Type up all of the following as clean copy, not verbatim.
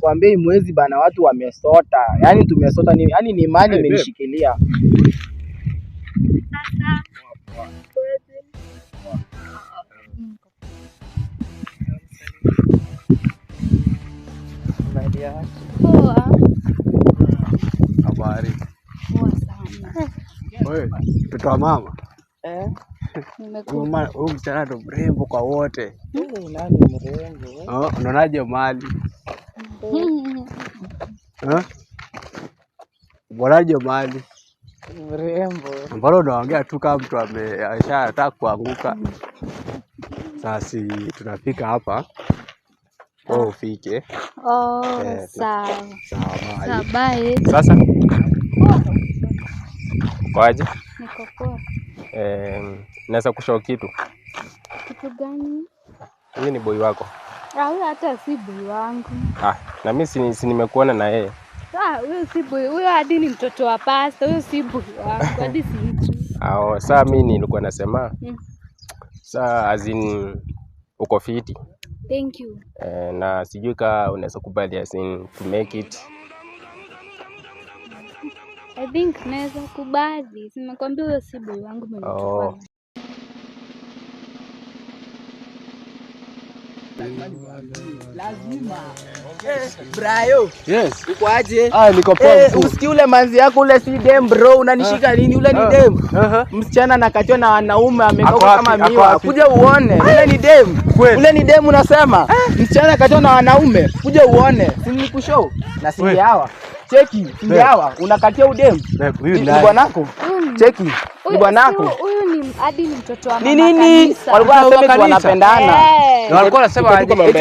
nikakwambia mwezi bana watu wamesota. Yaani tumesota ni yaani ni mali imenishikilia. Poa. Habari. Poa sana. Wewe, mtoto wa mama. Nimekuja. Huyu msichana ndo mrembo kwa wote. Nani mrembo? Unaonaje mali? Unaonaje mali? Mrembo. Mbona unaongea tu kama mtu ameshataka kuanguka? Sasa tunafika hapa. Wewe ufike. Sawa. Sawa. Bye. Sasa kwaje? Niko poa. Naweza kushow kitu. Kitu gani? Huyu ni boy wako? Huyu hata si boy wangu. Na mimi si nimekuona na yeye. Huyu si boy. Huyu hadi ni mtoto wa pasta. Huyu si boy wangu. Hadi si mtu. Sasa mimi nilikuwa nasema. Sasa as in uko fiti. Thank you. Na sijui kama unaweza kubali as in to make it. I think naweza kubali. Simekwambia huyo si boy wangu mwenyewe. Lazima. Brayo. Yes. Uko aje? Niko poa. Usikii ule manzi yako ule si dem bro, unanishika nini? Ule ni dem. Msichana anakatiwa na wanaume amekauka kama miwa. Kuja uone. Ule ni dem. Ule ni dem unasema. Msichana anakatiwa na wanaume. Kuja uone. Si nikushow. Na si hawa. Cheki, si hawa. Unakatia udem. Huyu ni bwanako. Cheki. Ni bwanako. Huyu ni hadi ni mtoto wa mama nini? Walikuwa wanasema wanapendana. Walikuwa wanasema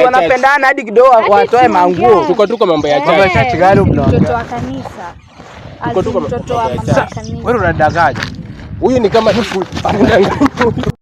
wanapendana hadi kidogo watoe manguo. Tuko mambo ya church gani mna? Mtoto wa kanisa. Mtoto wa mama kanisa. Wewe unadanganya. Huyu ni kama